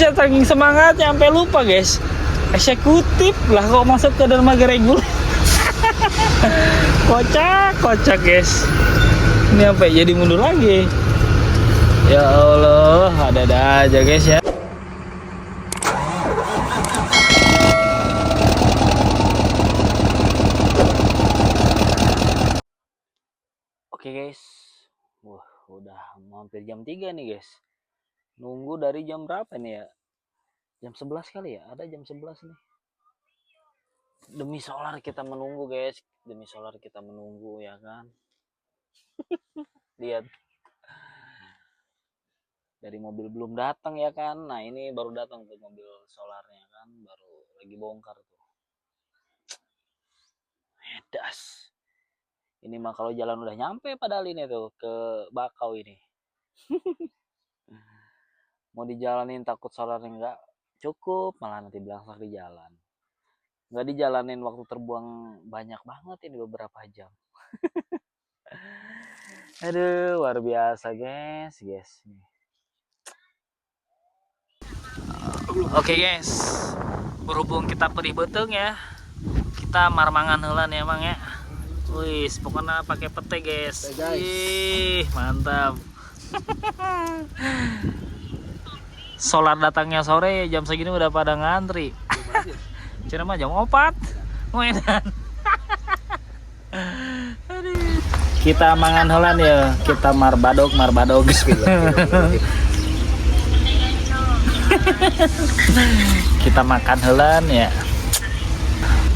saya saking semangatnya sampai lupa guys. Eksekutif lah kok masuk ke dermaga reguler. Kocak guys. Ini sampai jadi mundur lagi. Ya Allah, ada aja guys ya. Oke guys. Wah, udah hampir jam 3 nih guys. Nunggu dari jam berapa nih ya? Jam 11 kali ya? Ada jam 11 nih. Demi solar kita menunggu guys. Demi solar kita menunggu ya kan. Lihat. Dari mobil belum datang ya kan. Nah ini baru datang tuh mobil solarnya kan. Baru lagi bongkar tuh. Edas. Ini mah kalau jalan udah nyampe padahal ini tuh ke Bakau ini. Mau dijalanin takut solarnya nggak cukup, malah nanti belangsak di jalan. Nggak dijalanin waktu terbuang banyak banget ini beberapa jam. Aduh, luar biasa guys. Oke guys, berhubung kita perih beteng ya, kita marmangan heula ya emang ya. Wih, pokoknya pakai pete guys. Ih, mantap. Solar datangnya sore, jam segini udah pada ngantri. Cina mah jam 4. Ngoedan. Kita mangan heula ya, kita marbadog. Kita makan heula ya.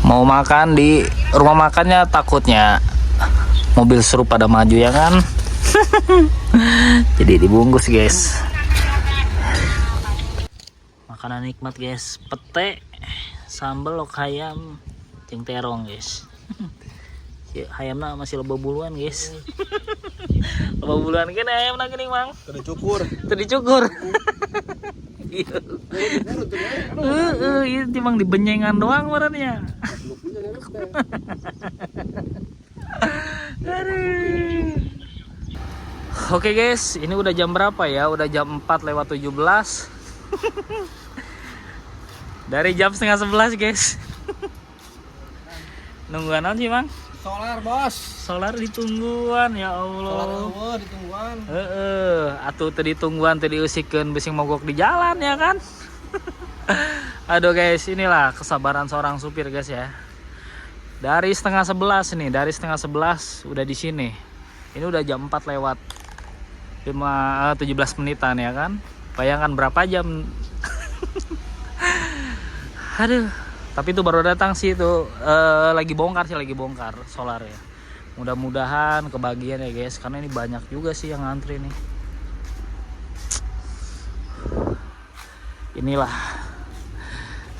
Mau makan di rumah makannya takutnya mobil seru pada maju ya kan. Jadi dibungkus guys. Makanan nikmat guys, pete, sambal lok hayam, jeung terong guys. Hayamna masih loba buluan guys. Loba buluan kene hayamna geuning mang. Teu dicukur. Iya cuma dibenyengan doang warnanya. Oke guys, ini udah jam berapa ya? Udah jam 4:17. Dari jam 10:30 guys. Nungguan apa sih Bang? Solar bos. Solar ditungguan ya Allah. Solar ditungguan. Atuh tadi tungguan tadi usikeun bising mogok di jalan ya kan. Aduh guys, inilah kesabaran seorang supir guys ya. Dari 10:30 nih, dari 10:30 udah di sini. Ini udah jam 4 lewat 17 menitan ya kan. Bayangkan berapa jam. Aduh. Tapi itu baru datang sih itu lagi bongkar solar ya. Mudah-mudahan kebagian ya guys, karena ini banyak juga sih yang ngantri nih.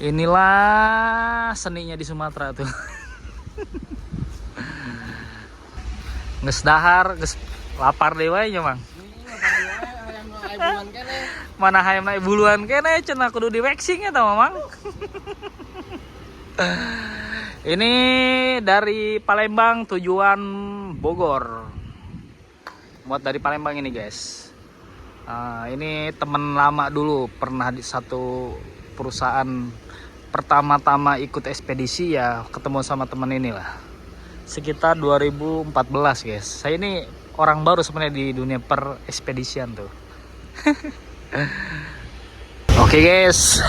Inilah seninya di Sumatera tuh. Nges dahar, nges lapar dewa nya mang. Mana hayam naik buluan kene cenah kudu di waxing eta mamang. Ini dari Palembang tujuan Bogor. Muat dari Palembang ini guys. Ini temen lama dulu, pernah di satu perusahaan pertama-tama ikut ekspedisi ya, ketemu sama temen inilah. Sekitar 2014 guys. Saya ini orang baru sebenarnya di dunia per ekspedisian tuh. Oke guys,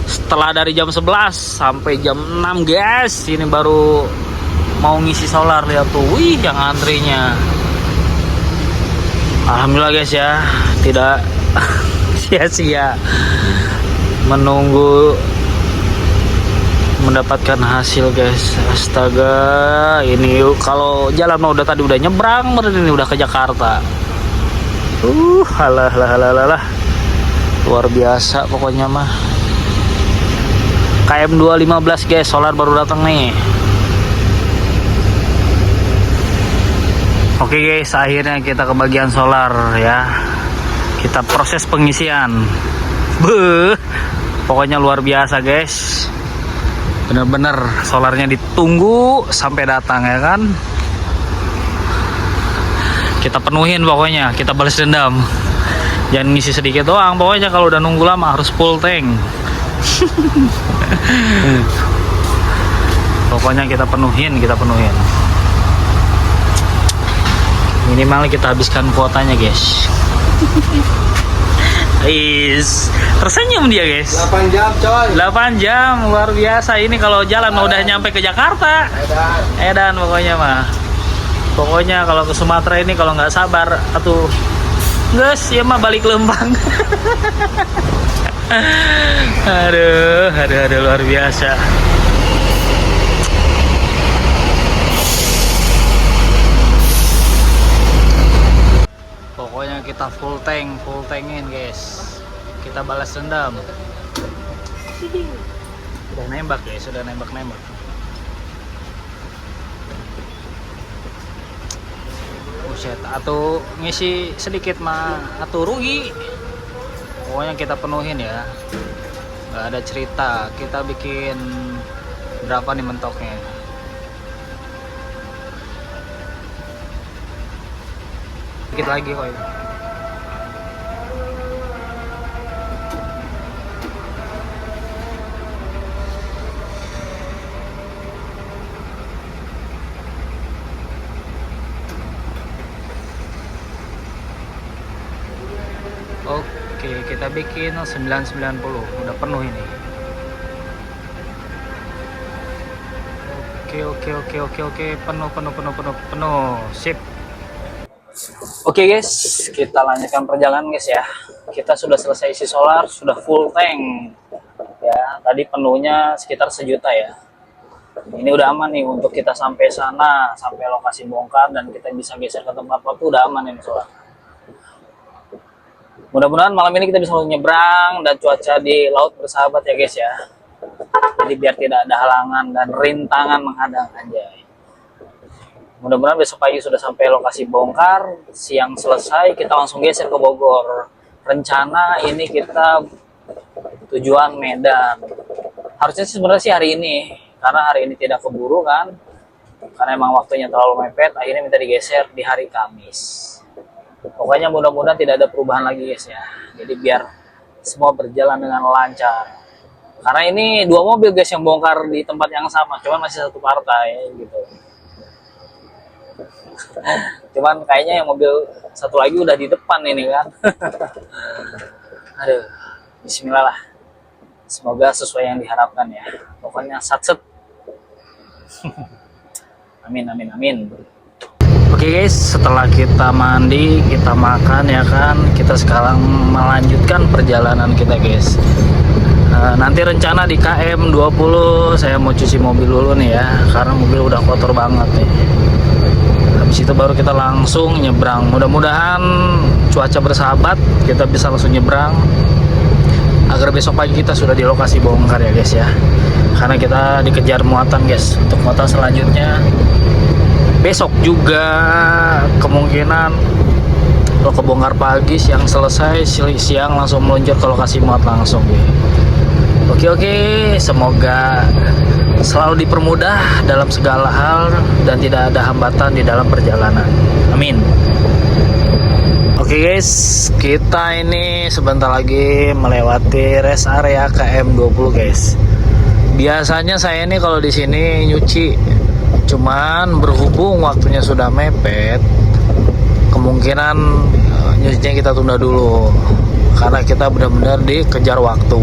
setelah dari jam 11 sampai jam 6 guys, ini baru mau ngisi solar. Lihat tuh, wih yang antrinya. Alhamdulillah guys ya, tidak sia-sia menunggu mendapatkan hasil guys. Astaga, ini kalau jalan mah tadi udah nyebrang, ini udah ke Jakarta. Halah. Luar biasa pokoknya mah. KM 215 guys, solar baru datang nih. Oke guys, akhirnya kita ke bagian solar ya. Kita proses pengisian. Pokoknya luar biasa guys. Bener-bener solarnya ditunggu sampai datang ya kan. Kita penuhin pokoknya, kita balas dendam. Jangan ngisi sedikit doang, pokoknya kalau udah nunggu lama harus full tank. Pokoknya kita penuhin. Minimal kita habiskan kuotanya, guys. Tersenyum dia, guys. 8 jam coy. 8 jam, luar biasa. Ini kalau jalan udah nyampe ke Jakarta. Edan pokoknya mah. Pokoknya kalau ke Sumatera ini kalau nggak sabar, atuh, guys, ya mah balik Lembang. aduh, luar biasa. Pokoknya kita full tankin, guys. Kita balas dendam. Udah nembak, guys, sudah nembak. Buset, atau ngisi sedikit mah atau rugi. Pokoknya kita penuhin ya. Gak ada cerita. Kita bikin berapa nih mentoknya? Dikit lagi kok ini. Oke, kita bikin 990. Udah penuh ini. Oke. Penuh. Sip. Oke, guys, kita lanjutkan perjalanan, guys ya. Kita sudah selesai isi solar, sudah full tank. Ya, tadi penuhnya sekitar 1 juta ya. Ini udah aman nih untuk kita sampai sana, sampai lokasi bongkar dan kita bisa geser ke tempat waktu, udah aman ini solar. Mudah-mudahan malam ini kita bisa nyebrang dan cuaca di laut bersahabat ya, guys ya. Jadi biar tidak ada halangan dan rintangan menghadang aja. Mudah-mudahan besok pagi sudah sampai lokasi bongkar, siang selesai kita langsung geser ke Bogor. Rencana ini kita tujuan Medan. Harusnya sebenarnya sih hari ini, karena hari ini tidak keburu kan. Karena emang waktunya terlalu mepet, akhirnya minta digeser di hari Kamis. Pokoknya mudah-mudahan tidak ada perubahan lagi, guys ya. Jadi biar semua berjalan dengan lancar. Karena ini 2 mobil, guys, yang bongkar di tempat yang sama, cuman masih satu partai gitu. Cuman kayaknya yang mobil satu lagi udah di depan ini kan. Aduh, bismillah lah. Semoga sesuai yang diharapkan ya. Pokoknya satset. Amin. Oke, guys, setelah kita mandi, kita makan ya kan, kita sekarang melanjutkan perjalanan kita, guys. Nanti rencana di KM 20 saya mau cuci mobil dulu nih ya, karena mobil udah kotor banget nih. Habis itu baru kita langsung nyebrang. Mudah-mudahan cuaca bersahabat, kita bisa langsung nyebrang agar besok pagi kita sudah di lokasi bongkar ya, guys ya. Karena kita dikejar muatan, guys. Untuk muatan selanjutnya besok juga kemungkinan kalau kebongkar pagi, siang selesai, siang langsung meluncur ke lokasi muat langsung ya. Oke, semoga selalu dipermudah dalam segala hal dan tidak ada hambatan di dalam perjalanan. Amin. Oke, guys, kita ini sebentar lagi melewati rest area KM20, guys. Biasanya saya ini kalau di sini nyuci, cuman berhubung waktunya sudah mepet, kemungkinan nyucinya kita tunda dulu karena kita benar-benar dikejar waktu.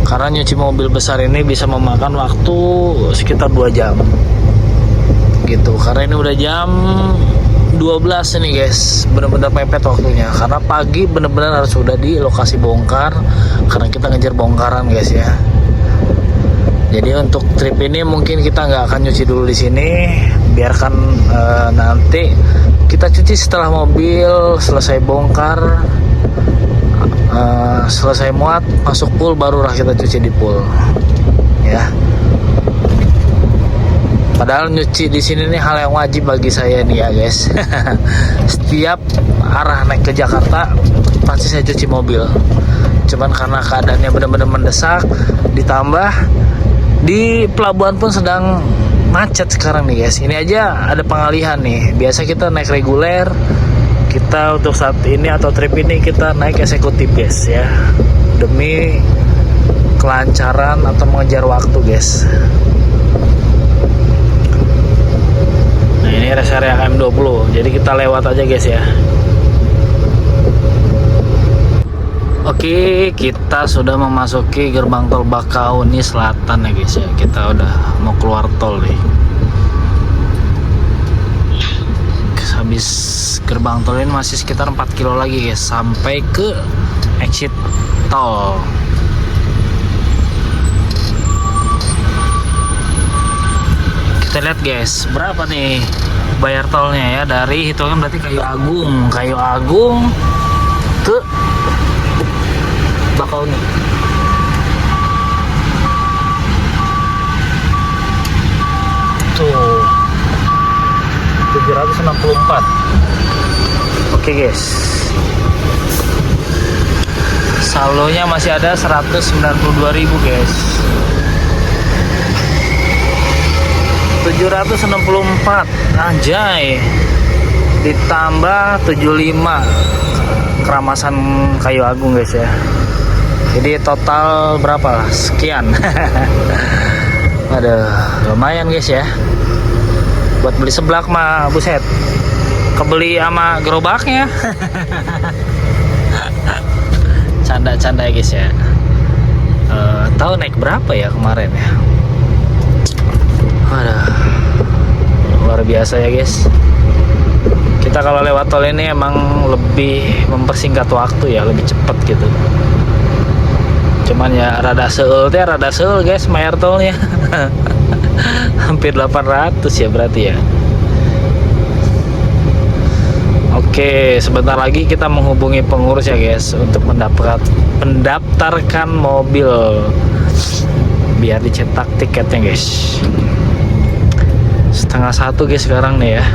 Karena nyuci mobil besar ini bisa memakan waktu sekitar 2 jam gitu. Karena ini udah jam 12 nih, guys, benar-benar mepet waktunya. Karena pagi benar-benar harus sudah di lokasi bongkar karena kita ngejar bongkaran, guys ya. Jadi untuk trip ini mungkin kita nggak akan nyuci dulu di sini, biarkan nanti kita cuci setelah mobil selesai bongkar, selesai muat, masuk pool, barulah kita cuci di pool, ya. Padahal nyuci di sini nih hal yang wajib bagi saya nih ya, guys. Setiap arah naik ke Jakarta pasti saya cuci mobil. Cuman karena keadaannya benar-benar mendesak, ditambah di pelabuhan pun sedang macet sekarang nih, guys. Ini aja ada pengalihan nih. Biasa kita naik reguler, Kita untuk saat ini atau trip ini kita naik eksekutif guys ya, demi kelancaran atau mengejar waktu guys. Nah ini rest area KM20, jadi kita lewat aja guys ya. Oke, kita sudah memasuki gerbang tol Bakauni Selatan ya guys ya. Kita udah mau keluar tol nih. Habis gerbang tol ini masih sekitar 4 kilo lagi guys sampai ke exit tol. Kita lihat guys berapa nih bayar tolnya ya, dari hitungan berarti Kayu Agung ke Bakauni. Tuh 764. Oke guys, saldonya masih ada 192.000 guys. 764 anjay, ditambah 75 keramasan Kayu Agung guys ya, jadi total berapa sekian. Aduh lumayan guys ya, buat beli seblak mah buset, kebeli sama gerobaknya. Canda-canda ya guys ya. Tahu naik berapa ya kemarin ya? Aduh, luar biasa ya guys. Kita kalau lewat tol ini emang lebih mempersingkat waktu ya, lebih cepet gitu. Cuman ya rada seul guys bayar tolnya. Hampir 800 ya berarti ya. Oke, sebentar lagi kita menghubungi pengurus ya guys untuk mendaftarkan mobil biar dicetak tiketnya guys. 12:30 guys sekarang nih ya.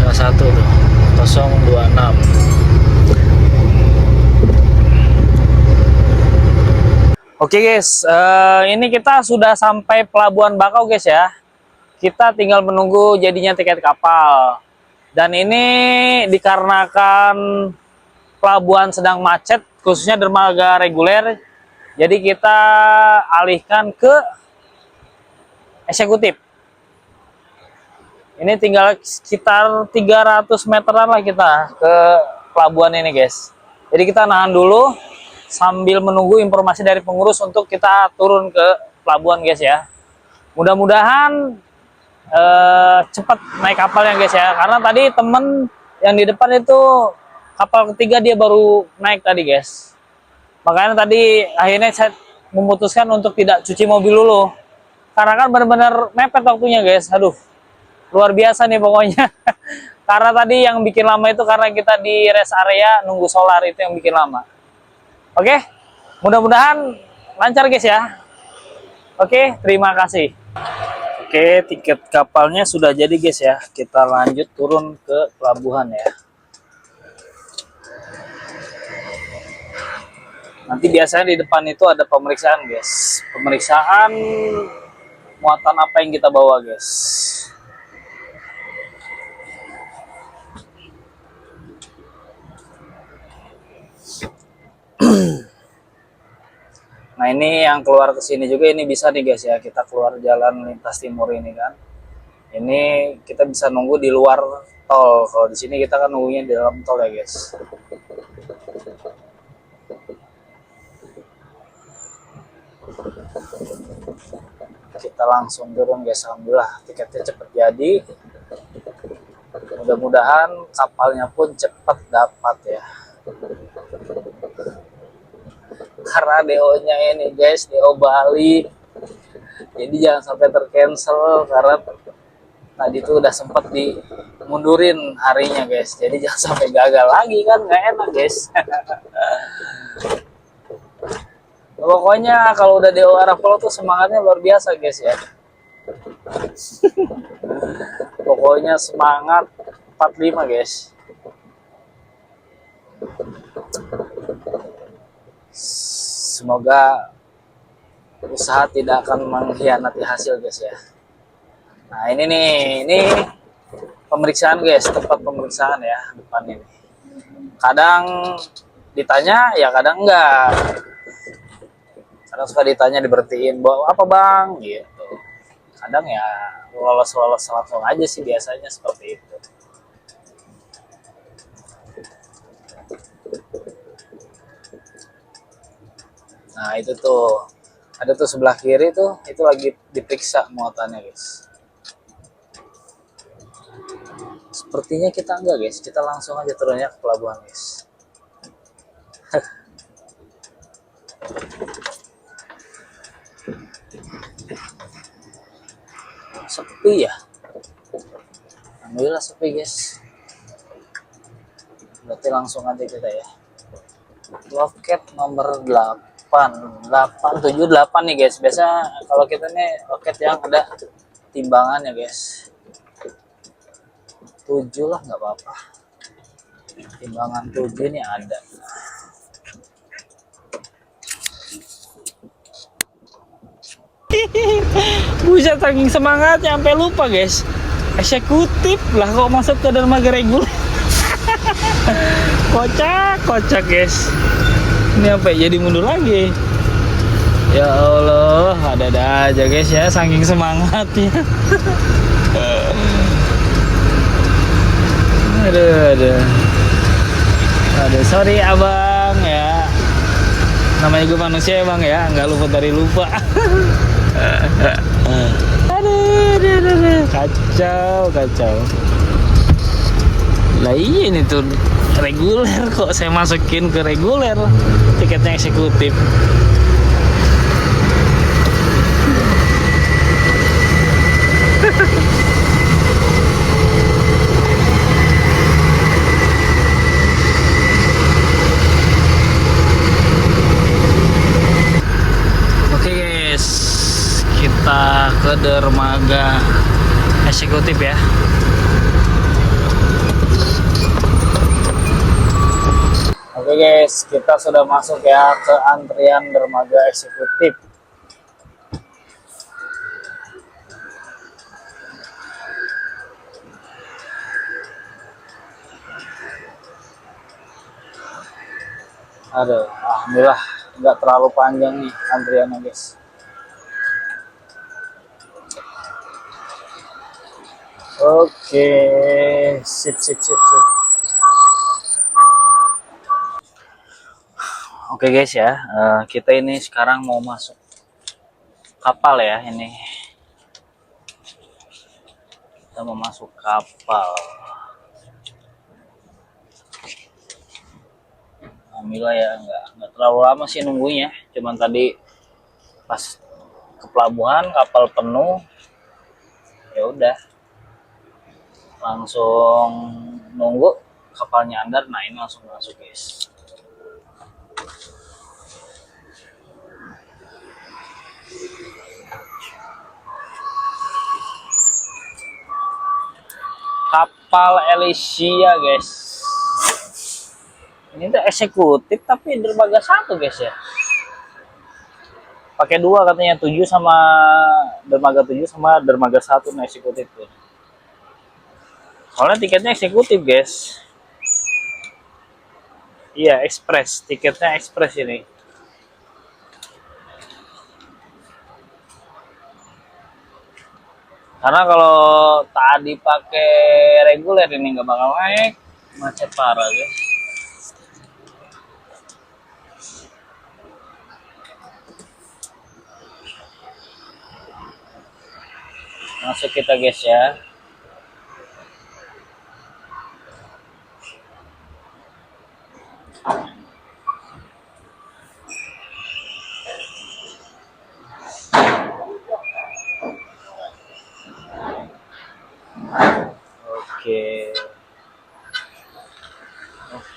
12:30 tuh. 026. Oke guys, ini kita sudah sampai Pelabuhan Bakau guys ya. Kita tinggal menunggu jadinya tiket kapal. Dan ini dikarenakan pelabuhan sedang macet, khususnya dermaga reguler, jadi kita alihkan ke eksekutif. Ini tinggal sekitar 300 meteran lah kita ke pelabuhan ini guys. Jadi kita nahan dulu sambil menunggu informasi dari pengurus untuk kita turun ke pelabuhan guys ya. Mudah-mudahan cepat naik kapalnya guys ya, karena tadi temen yang di depan itu kapal ketiga dia baru naik tadi guys. Makanya tadi akhirnya saya memutuskan untuk tidak cuci mobil dulu, karena kan benar-benar mepet waktunya guys. Aduh luar biasa nih pokoknya. Karena tadi yang bikin lama itu karena kita di rest area nunggu solar, itu yang bikin lama. Oke, mudah-mudahan lancar guys ya. Oke, terima kasih. Oke, tiket kapalnya sudah jadi guys ya. Kita lanjut turun ke pelabuhan ya. Nanti biasanya di depan itu ada pemeriksaan guys. Pemeriksaan muatan apa yang kita bawa guys. Nah ini yang keluar ke sini juga ini bisa nih guys ya, kita keluar jalan lintas timur ini kan. Ini kita bisa nunggu di luar tol. Kalau di sini kita kan nunggunya di dalam tol ya guys. Kita langsung turun guys, alhamdulillah tiketnya cepet jadi. Mudah-mudahan kapalnya pun cepet dapat ya. Karena DO-nya ini guys, DO Bali, jadi jangan sampai tercancel, karena tadi tuh udah sempet dimundurin harinya guys, jadi jangan sampai gagal lagi kan, nggak enak guys. Pokoknya kalau udah DO Arafalo tuh semangatnya luar biasa guys ya. Pokoknya semangat 45 guys. Semoga usaha tidak akan mengkhianati hasil guys ya. Nah ini nih, ini pemeriksaan guys, tempat pemeriksaan ya depan ini. Kadang ditanya ya kadang enggak. Kadang suka ditanya diberhentiin, bawa apa bang gitu. Kadang ya lolos langsung aja sih, biasanya seperti itu. Nah itu tuh ada tuh sebelah kiri tuh, itu lagi diperiksa muatannya guys. Sepertinya kita enggak guys, kita langsung aja turunnya ke pelabuhan guys. Sepi ya, alhamdulillah sepi guys. Berarti langsung aja kita ya. Loket nomor 878 nih guys. Biasa kalau kita nih loket yang ada timbangannya guys. 7 lah nggak apa-apa. Timbangan 7 ini ada. Buset, saking semangatnya sampai lupa guys. Eksekutif lah kok masuk ke dermaga reguler. Kocak guys. Ini apa ya, jadi mundur lagi. Ya Allah, ada aja guys ya, saking semangatnya. Aduh, sorry abang ya. Namanya gue manusia ya bang ya, nggak luput dari lupa. Aduh. Kacau. Lah iya ini tuh reguler, kok saya masukin ke reguler tiketnya eksekutif. Oke guys, kita ke dermaga eksekutif ya. Oke guys, kita sudah masuk ya ke antrian dermaga eksekutif. Aduh, alhamdulillah nggak terlalu panjang nih antriannya guys. Oke, sip. Oke guys ya, kita ini sekarang mau masuk kapal ya ini. Kita mau masuk kapal. Alhamdulillah ya, nggak terlalu lama sih nunggunya. Cuman tadi pas ke pelabuhan kapal penuh, ya udah langsung nunggu kapalnya andar. Nah ini langsung masuk guys. Kapal Elysia guys. Ini tuh eksekutif tapi dermaga 1 guys ya. Pakai 2 katanya, 7 sama dermaga 7 sama dermaga 1 nah eksekutif tuh. Soalnya tiketnya eksekutif guys. Iya, ekspres, tiketnya ekspres ini. Karena kalau tadi pakai reguler ini nggak bakal naik, macet parah guys. Masuk kita guys ya.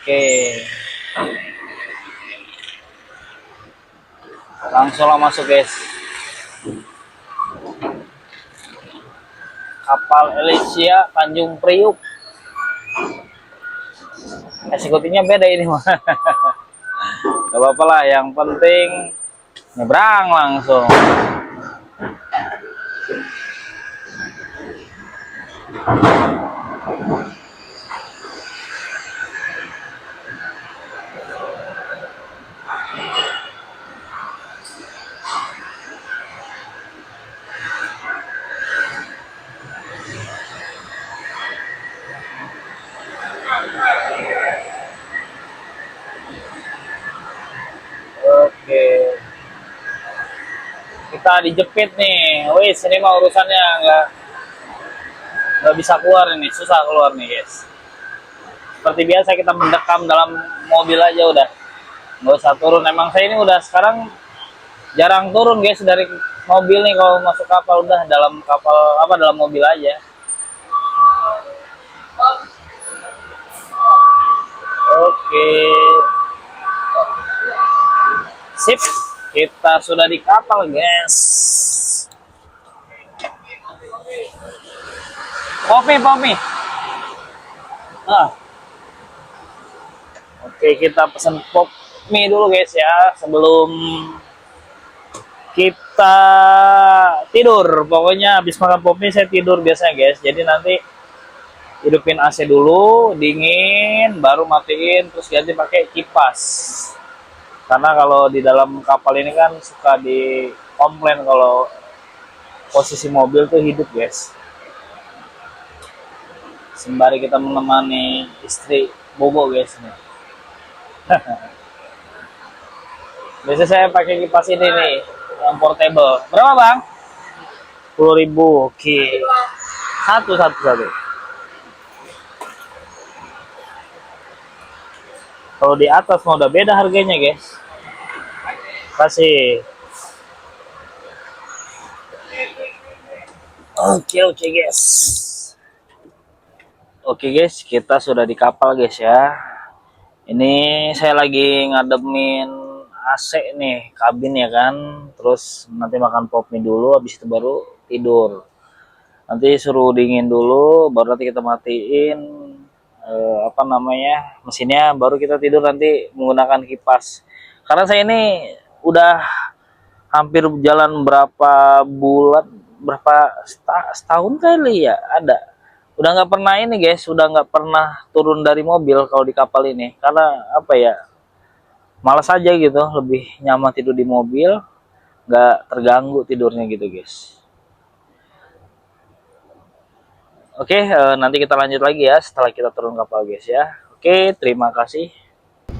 Oke. Langsung lah masuk guys. Kapal Elysia Tanjung Priuk. Eksekutifnya beda ini mah. Gak apa-apa lah, yang penting nyebrang langsung. kita dijepit nih. Wis, ini mah urusannya nggak bisa keluar ini, susah keluar nih guys. Seperti biasa kita mendekam dalam mobil aja udah, nggak usah turun. Emang saya ini udah sekarang jarang turun guys dari mobil nih. Kalau masuk kapal udah dalam kapal dalam mobil aja. Oke, sip, kita sudah di kapal guys. Pomi. Oke, kita pesen pop mie dulu guys ya, sebelum kita tidur. Pokoknya habis makan pop mie saya tidur biasanya guys. Jadi nanti hidupin AC dulu, dingin, baru matiin, terus ganti pakai kipas. Karena kalau di dalam kapal ini kan suka di komplain kalau posisi mobil tuh hidup guys. Sembari kita menemani istri bobo guys nih. Biasa saya pakai kipas ini nih, yang portable. Berapa bang? 10.000. Oke. Satu. Kalau di atas mau udah beda harganya guys. Kasih. Oke guys. Oke guys, kita sudah di kapal guys ya. Ini saya lagi ngademin AC nih, kabin ya kan. Terus nanti makan pop mie dulu, habis itu baru tidur. Nanti suruh dingin dulu, baru nanti kita matiin mesinnya, baru kita tidur nanti menggunakan kipas. Karena saya ini udah hampir jalan berapa bulan, setahun kali ya ada. Udah nggak pernah ini guys, udah nggak pernah turun dari mobil kalau di kapal ini. Karena malas aja gitu, lebih nyaman tidur di mobil, nggak terganggu tidurnya gitu guys. Oke, nanti kita lanjut lagi ya setelah kita turun kapal guys ya. Oke, terima kasih.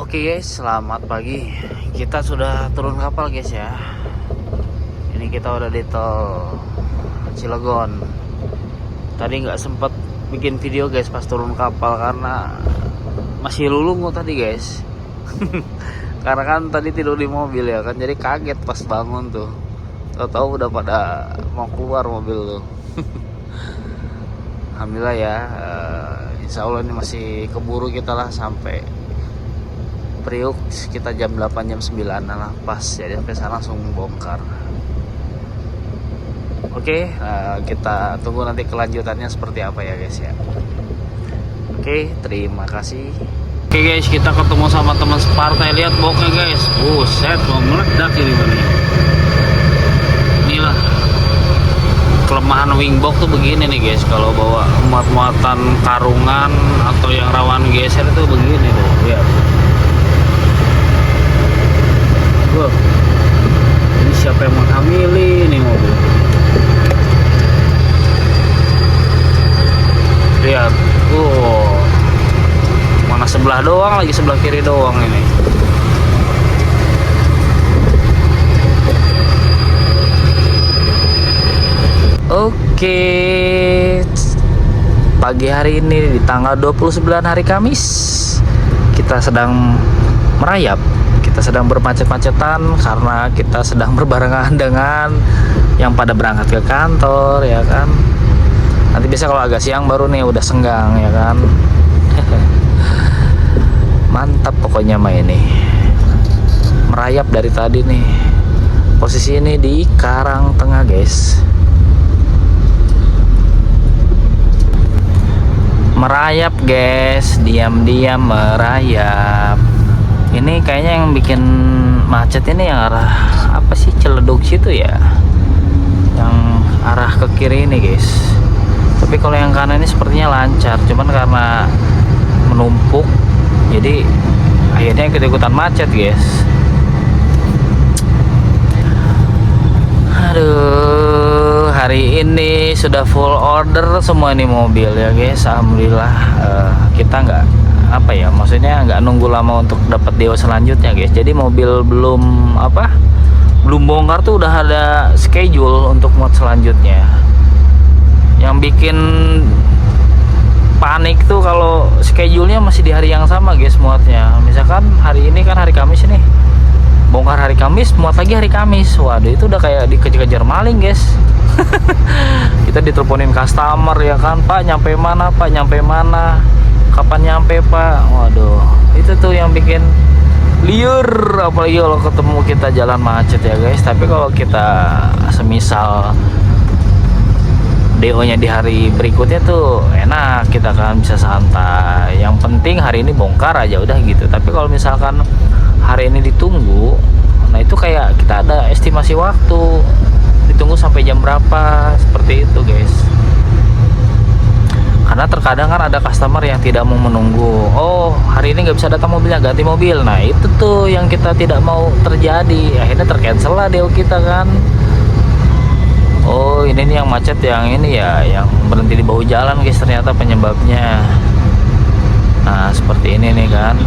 Oke guys, selamat pagi. Kita sudah turun kapal guys ya. Ini kita udah di tol Cilegon. Tadi nggak sempet bikin video guys pas turun kapal karena masih lulungu tadi guys. Karena kan tadi tidur di mobil ya kan, jadi kaget pas bangun tuh. Tahu-tahu udah pada mau keluar mobil tuh. Alhamdulillah ya, insya Allah ini masih keburu kita lah sampai Priuk sekitar jam 8 jam 9 lah pas, jadi sampai sana langsung bongkar. Oke, kita tunggu nanti kelanjutannya seperti apa ya guys ya. Oke, terima kasih. Oke guys, kita ketemu sama teman separtai. Lihat boxnya guys, buset mau meledak ini nih. Inilah kelemahan wingbox tuh begini nih guys, kalau bawa muatan karungan atau yang rawan geser itu begini tuh, lihat. Wah, ini siapa yang menghamili nih mobil? Lihat, mana sebelah doang lagi, sebelah kiri doang ini. Oke, pagi hari ini di tanggal 29 hari Kamis, kita sedang merayap, kita sedang bermacet-macetan karena kita sedang berbarengan dengan yang pada berangkat ke kantor ya kan. Nanti biasa kalau agak siang baru nih udah senggang ya kan. Mantap pokoknya mah ini, merayap dari tadi nih. Posisi ini di Karang Tengah guys. Merayap guys, diam-diam merayap. Ini kayaknya yang bikin macet ini yang arah apa sih, Ciledug situ ya, yang arah ke kiri ini guys. Tapi kalau yang kanan ini sepertinya lancar, cuman karena menumpuk jadi akhirnya ikut-ikutan macet guys. Aduh, hari ini sudah full order semua nih mobil ya guys. Alhamdulillah, kita nggak maksudnya nggak nunggu lama untuk dapat deal selanjutnya guys. Jadi mobil belum belum bongkar tuh udah ada schedule untuk muat selanjutnya. Yang bikin panik tuh kalau schedule-nya masih di hari yang sama guys muatnya. Misalkan hari ini kan hari Kamis nih, bongkar hari Kamis, muat lagi hari Kamis. Waduh, itu udah kayak dikejar-kejar maling guys. Kita diteleponin customer ya kan, Pak nyampe mana, Pak nyampe mana, kapan nyampe Pak. Waduh, itu tuh yang bikin liur. Apalagi kalau ketemu kita jalan macet ya guys. Tapi kalau kita semisal DO nya di hari berikutnya tuh enak, kita kan bisa santai. Yang penting hari ini bongkar aja udah gitu. Tapi kalau misalkan hari ini ditunggu, nah itu kayak kita ada estimasi waktu, ditunggu sampai jam berapa, seperti itu guys. Karena terkadang kan ada customer yang tidak mau menunggu, oh hari ini nggak bisa datang mobilnya, ganti mobil. Nah itu tuh yang kita tidak mau terjadi, akhirnya tercancel lah DO kita kan. Oh ini nih yang macet, yang ini ya, yang berhenti di bahu jalan guys, ternyata penyebabnya. Nah seperti ini nih kan.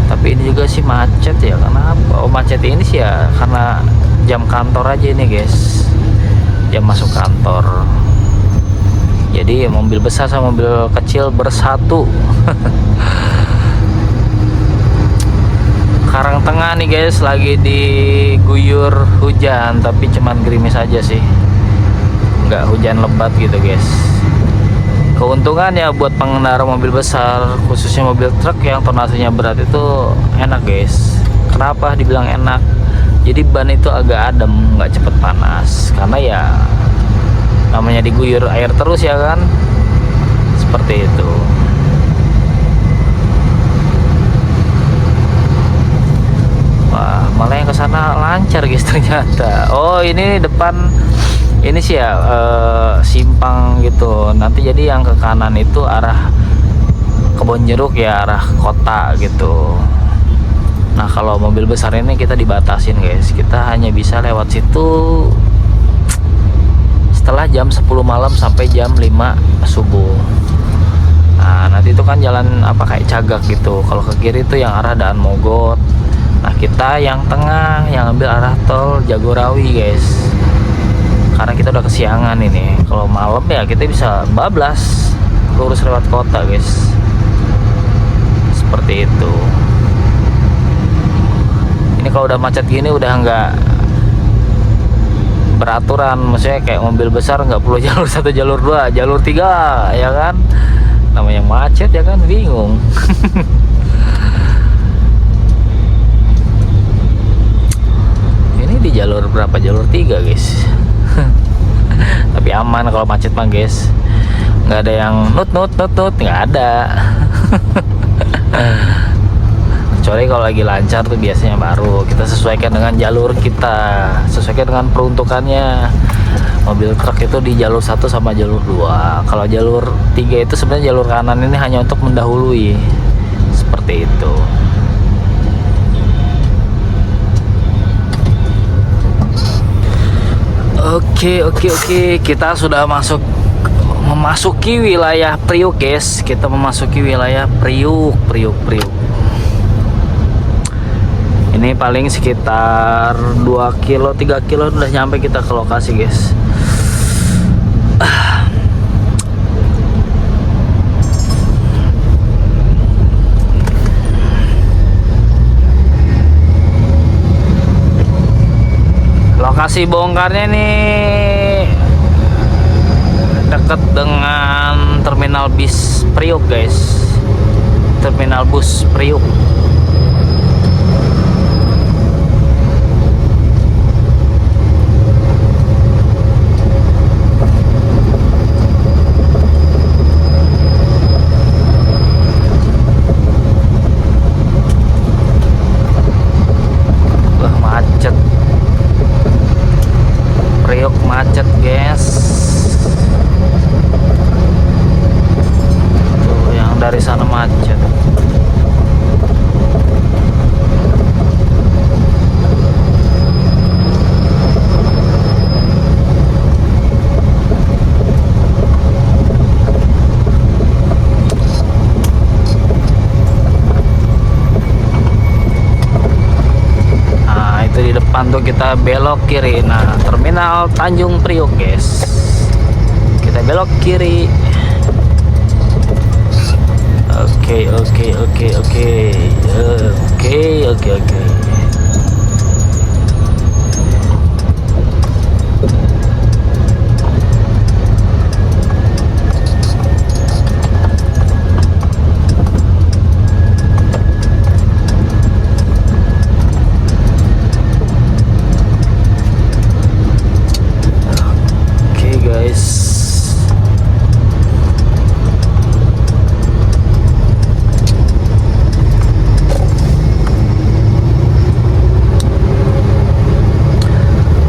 Tapi ini juga sih macet ya, kenapa? Oh macet ini sih ya karena jam kantor aja ini guys, jam masuk kantor. Jadi mobil besar sama mobil kecil bersatu. Karangtengah nih guys, lagi diguyur hujan, tapi cuman gerimis aja sih, nggak hujan lebat gitu guys. Keuntungannya buat pengendara mobil besar, khususnya mobil truk yang tonasenya berat itu enak guys. Kenapa dibilang enak? Jadi ban itu agak adem, nggak cepet panas, karena ya namanya diguyur air terus ya kan, seperti itu. Wah, malah yang kesana lancar guys ternyata. Oh ini depan ini sih ya simpang gitu. Nanti jadi yang ke kanan itu arah Kebonjeruk ya, arah kota gitu. Nah kalau mobil besar ini kita dibatasin guys, kita hanya bisa lewat situ setelah jam 10 malam sampai jam 5 subuh. Nah nanti itu kan jalan apa kayak cagak gitu. Kalau ke kiri itu yang arah Daan Mogot. Nah kita yang tengah yang ambil arah tol Jagorawi guys, karena kita udah kesiangan ini. Kalau malam ya kita bisa bablas lurus lewat kota guys, seperti itu. Ini kalau udah macet gini udah nggak beraturan, maksudnya kayak mobil besar nggak perlu jalur 1, jalur 2, jalur 3 ya kan, namanya macet ya kan, bingung. Ini di jalur berapa? Jalur 3 guys. Tapi aman kalau macet mah guys, nggak ada yang nut nggak ada. Kecuali kalau lagi lancar tuh biasanya baru kita sesuaikan dengan jalur kita, sesuaikan dengan peruntukannya. Mobil truk itu di jalur 1 sama jalur 2. Kalau jalur 3 itu sebenarnya jalur kanan ini hanya untuk mendahului, seperti itu. Oke, kita sudah memasuki wilayah Priuk guys. Kita memasuki wilayah Priuk. Ini paling sekitar 2 kilo 3 kilo udah nyampe kita ke lokasi guys. Lokasi bongkarnya nih deket dengan terminal bis Priuk guys, terminal bus Priuk. Macet guys, tuh yang dari sana macet. depan tuh kita belok kiri. Nah, terminal Tanjung Priok guys, kita belok kiri. Oke.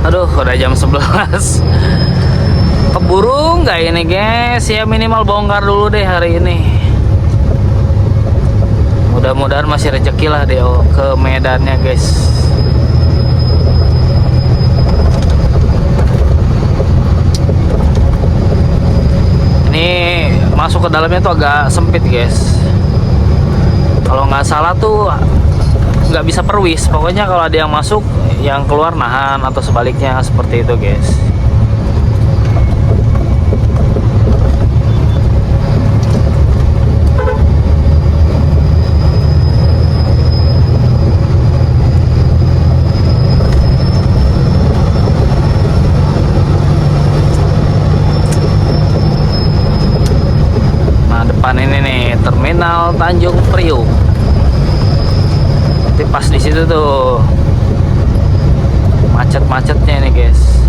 Aduh, udah jam 11. Keburu nggak ini guys? Ya minimal bongkar dulu deh hari ini. Mudah-mudahan masih rezeki lah deh ke Medannya guys. Ini masuk ke dalamnya tuh agak sempit guys. Kalau nggak salah tuh nggak bisa perwis. Pokoknya kalau ada yang masuk, yang keluar nahan atau sebaliknya, seperti itu guys. Nah, depan ini nih terminal Tanjung Priok. Nanti pas di situ tuh macet-macetnya nih guys.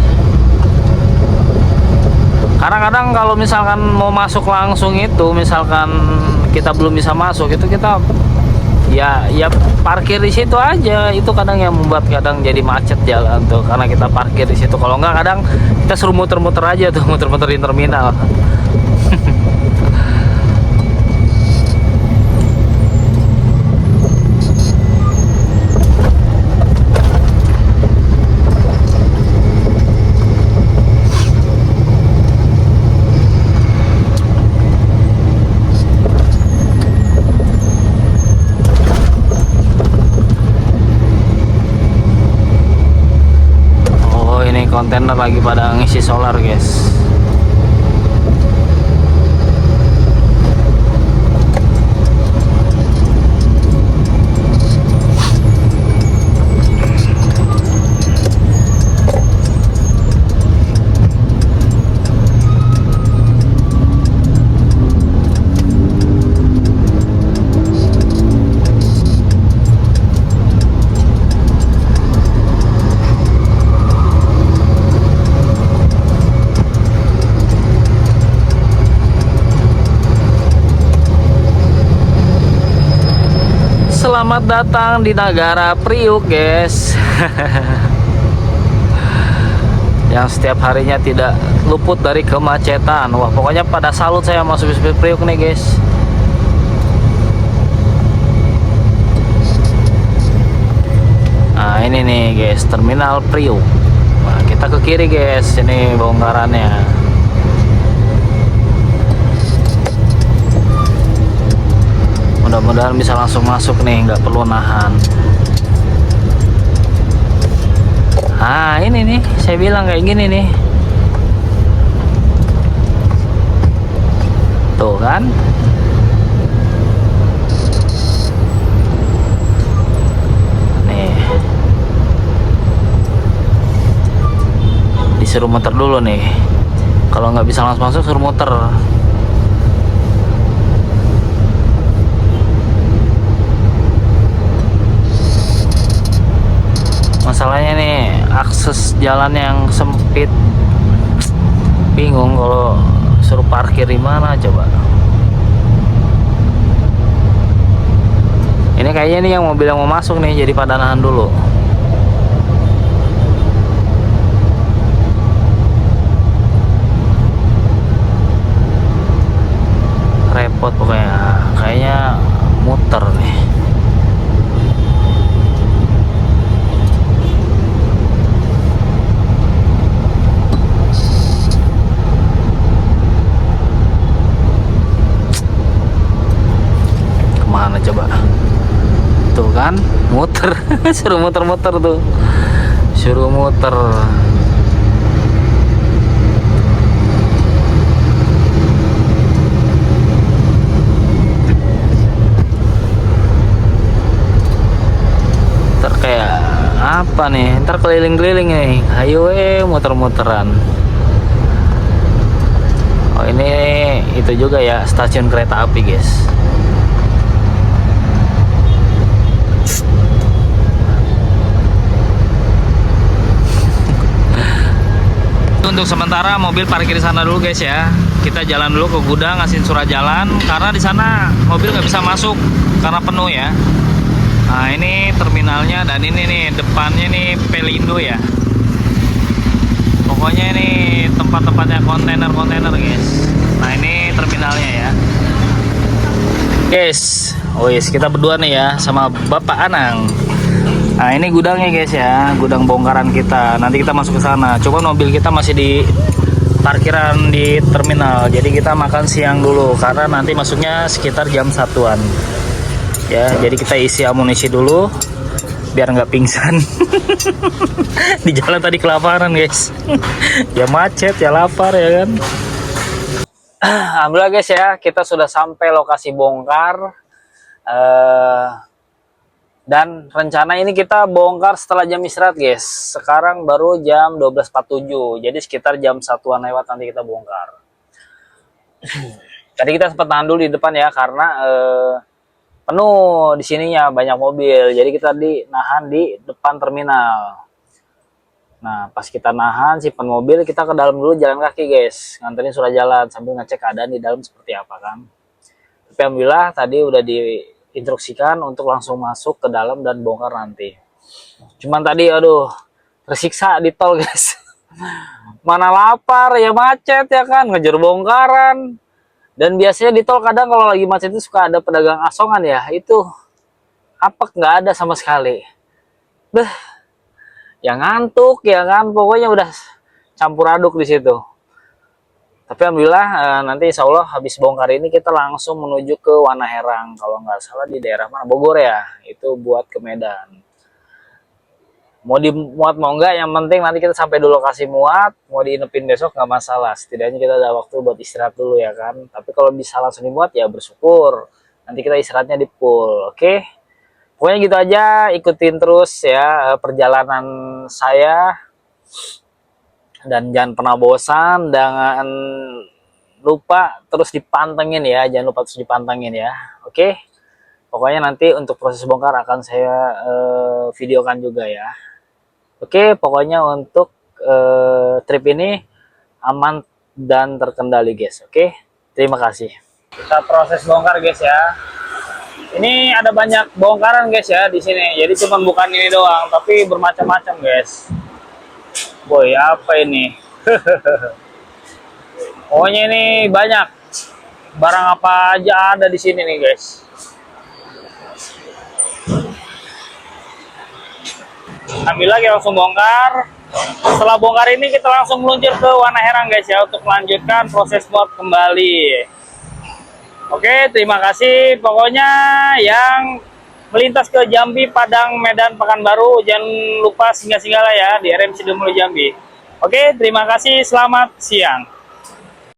Kadang-kadang kalau misalkan mau masuk langsung itu, misalkan kita belum bisa masuk, itu kita ya parkir di situ aja. Itu kadang yang membuat kadang jadi macet jalan tuh, karena kita parkir di situ. Kalau enggak kadang kita suruh muter-muter aja tuh, muter-muter di terminal. Kontainer lagi pada ngisi solar guys. Selamat datang di negara Priok guys. Yang setiap harinya tidak luput dari kemacetan. Wah, pokoknya pada salut saya masuk bis Priok nih guys. Nah ini nih guys, terminal Priok. Nah, kita ke kiri guys, ini bongkarannya. Mudah-mudahan bisa langsung masuk nih, nggak perlu nahan. Ah ini nih, saya bilang kayak gini nih. Tuh kan. Nih. Disuruh muter dulu nih. Kalau nggak bisa langsung masuk, suruh muter. Masalahnya nih akses jalan yang sempit, bingung kalau suruh parkir di mana coba. Ini kayaknya nih yang mobil yang mau masuk nih, jadi pada nahan dulu. Repot pokoknya, kayaknya muter nih. Coba tuh kan muter. Suruh muter-muter tuh, Suruh muter. Ntar kayak apa nih? Ntar keliling-keliling nih. Ayo muter-muteran. Oh ini itu juga ya, stasiun kereta api guys. Untuk sementara mobil parkir di sana dulu guys ya. Kita jalan dulu ke gudang Asin Surajalan karena di sana mobil nggak bisa masuk karena penuh ya. Nah ini terminalnya dan ini nih depannya nih Pelindo ya. Pokoknya ini tempat-tempatnya kontainer-kontainer guys. Nah ini terminalnya ya. Guys, oh yes, kita berdua nih ya sama Bapak Anang. Nah ini gudangnya guys ya, gudang bongkaran kita. Nanti kita masuk ke sana. Coba mobil kita masih di parkiran di terminal. Jadi kita makan siang dulu karena nanti masuknya sekitar jam 1-an. Ya, jadi kita isi amunisi dulu biar nggak pingsan. Di jalan tadi kelaparan guys. Ya macet, ya lapar ya kan. Alhamdulillah guys ya, kita sudah sampai lokasi bongkar. Dan rencana ini kita bongkar setelah jam istirahat guys. Sekarang baru jam 12.47. Jadi sekitar jam 1-an lewat nanti kita bongkar. Tadi kita sempat tahan dulu di depan ya karena penuh di sininya, banyak mobil. Jadi kita nahan di depan terminal. Nah, pas kita nahan simpan mobil, kita ke dalam dulu jalan kaki guys. Nganterin surat jalan sambil ngecek keadaan di dalam seperti apa kan. Tapi alhamdulillah tadi udah diinstruksikan untuk langsung masuk ke dalam dan bongkar nanti. Cuman tadi aduh tersiksa di tol guys. Mana lapar ya macet ya kan, ngejar bongkaran. Dan biasanya di tol kadang kalau lagi macet itu suka ada pedagang asongan ya. Itu apa nggak ada sama sekali. Beh, yang ngantuk ya kan, pokoknya udah campur aduk di situ. Tapi alhamdulillah nanti insya Allah habis bongkar ini kita langsung menuju ke Wanaherang. Kalau nggak salah di daerah mana, Bogor ya. Itu buat ke Medan. Mau dimuat mau nggak, yang penting nanti kita sampai di lokasi muat. Mau diinepin besok nggak masalah. Setidaknya kita ada waktu buat istirahat dulu ya kan. Tapi kalau bisa langsung dimuat ya bersyukur. Nanti kita istirahatnya di pool, oke? Pokoknya gitu aja, ikutin terus ya perjalanan saya. Dan jangan pernah bosan, jangan lupa terus dipantengin ya, jangan lupa terus dipantengin ya, oke? Pokoknya nanti untuk proses bongkar akan saya videokan juga ya. Oke, pokoknya untuk trip ini aman dan terkendali guys, oke? Terima kasih. Kita proses bongkar guys ya. Ini ada banyak bongkaran guys ya di sini. Jadi cuma bukan ini doang, tapi bermacam-macam guys. Boy, apa ini? Pokoknya ini banyak. Barang apa aja ada di sini nih, guys. Alhamdulillah kita langsung bongkar. Setelah bongkar ini kita langsung meluncur ke Wanaherang guys ya untuk melanjutkan proses muat kembali. Oke, terima kasih. Pokoknya yang melintas ke Jambi, Padang, Medan, Pekanbaru, jangan lupa singgah-singgah lah ya di RMC Dumulu Jambi. Oke, terima kasih. Selamat siang.